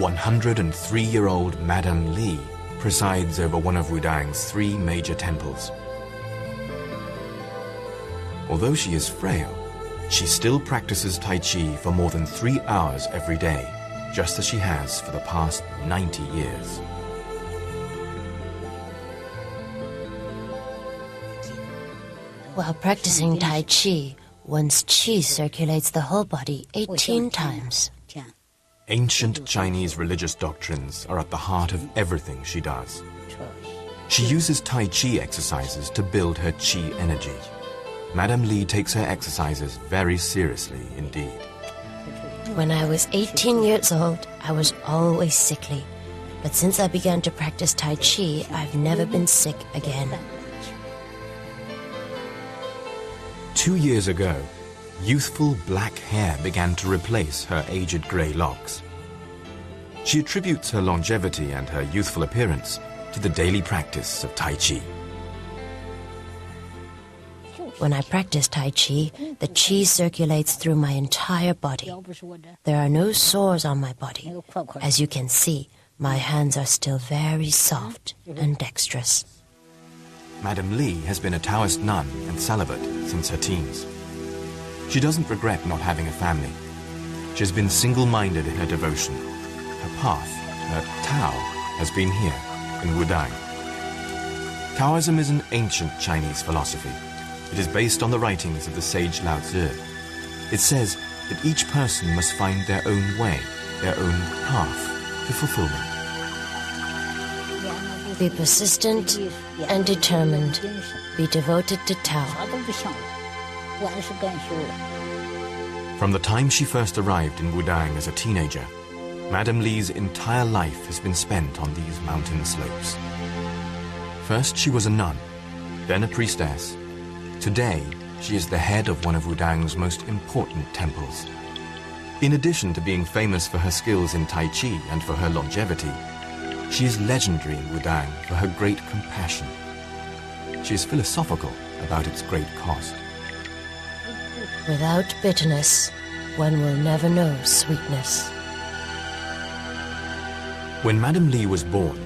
103-year-old Madame Li presides over one of Wudang's 3 major temples. Although she is frail, she still practices Tai Chi for more than 3 hours every day, just as she has for the past 90 years. While practicing Tai Chi, one's Qi circulates the whole body 18 times. Ancient Chinese religious doctrines are at the heart of everything she does. She uses Tai Chi exercises to build her Qi energy. Madame Li takes her exercises very seriously indeed. When I was 18 years old, I was always sickly. But since I began to practice Tai Chi, I've never been sick again. 2 years ago, youthful black hair began to replace her aged grey locks. She attributes her longevity and her youthful appearance to the daily practice of Tai Chi. When I practice Tai Chi, the Qi circulates through my entire body. There are no sores on my body. As you can see, my hands are still very soft and dexterous. Madame Li has been a Taoist nun and celibate since her teens. She doesn't regret not having a family. She has been single-minded in her devotion. Her path, her Tao, has been here, in Wudang. Taoism is an ancient Chinese philosophy. It is based on the writings of the sage Lao Tzu. It says that each person must find their own way, their own path to fulfillment. Be persistent and determined. Be devoted to Tao. From the time she first arrived in Wudang as a teenager, Madame Li's entire life has been spent on these mountain slopes. First she was a nun, then a priestess. Today, she is the head of one of Wudang's most important temples. In addition to being famous for her skills in Tai Chi and for her longevity, she is legendary in Wudang for her great compassion. She is philosophical about its great cost. Without bitterness, one will never know sweetness. When Madame Li was born,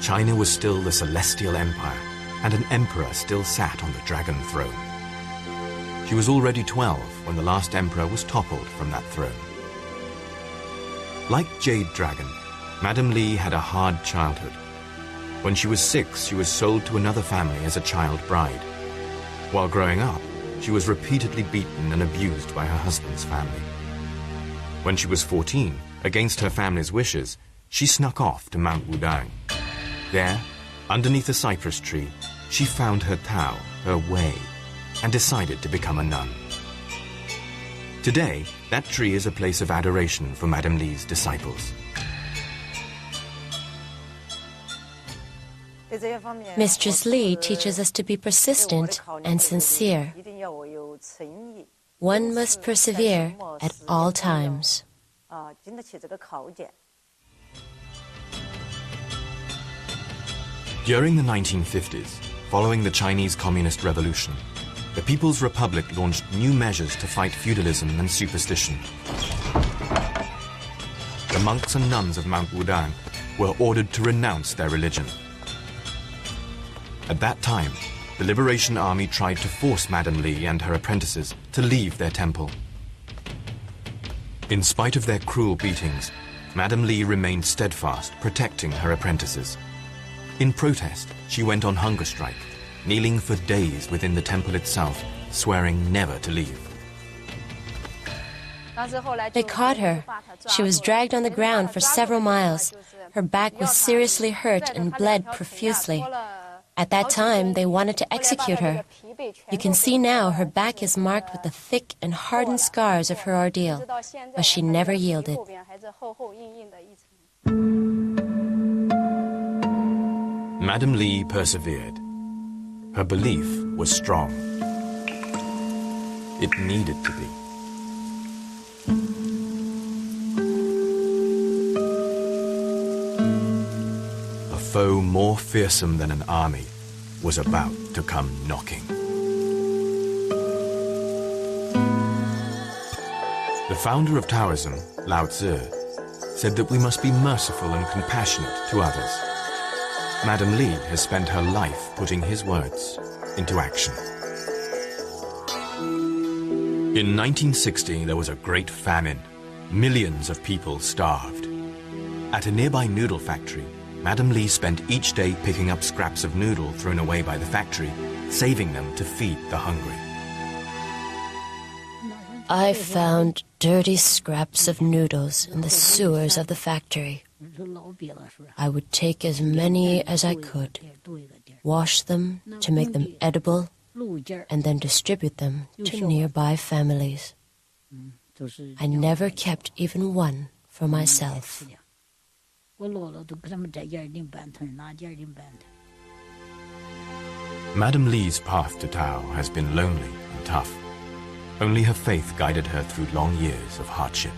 China was still the Celestial Empire, and an emperor still sat on the dragon throne. She was already 12 when the last emperor was toppled from that throne. Like Jade Dragon, Madame Li had a hard childhood. When she was 6, she was sold to another family as a child bride. While growing up, she was repeatedly beaten and abused by her husband's family. When she was 14, against her family's wishes, she snuck off to Mount Wudang. There, underneath a cypress tree, she found her Tao, her way, and decided to become a nun. Today, that tree is a place of adoration for Madame Li's disciples. Mistress Li teaches us to be persistent and sincere. One must persevere at all times. During the 1950s, following the Chinese Communist Revolution, the People's Republic launched new measures to fight feudalism and superstition. The monks and nuns of Mount Wudang were ordered to renounce their religion. At that time, the Liberation Army tried to force Madame Li and her apprentices to leave their temple. In spite of their cruel beatings, Madame Li remained steadfast, protecting her apprentices. In protest, she went on hunger strike, kneeling for days within the temple itself, swearing never to leave. They caught her. She was dragged on the ground for several miles. Her back was seriously hurt and bled profusely. At that time, they wanted to execute her. You can see now her back is marked with the thick and hardened scars of her ordeal, but she never yielded. Madame Li persevered. Her belief was strong. It needed to be. A foe more fearsome than an army was about to come knocking. The founder of Taoism, Lao Tzu, said that we must be merciful and compassionate to others. Madame Li has spent her life putting his words into action. In 1960, there was a great famine. Millions of people starved. At a nearby noodle factory, Madame Li spent each day picking up scraps of noodle thrown away by the factory, saving them to feed the hungry. I found dirty scraps of noodles in the sewers of the factory. I would take as many as I could, wash them to make them edible, and then distribute them to nearby families. I never kept even one for myself. Madame Li's path to Tao has been lonely and tough. Only her faith guided her through long years of hardship.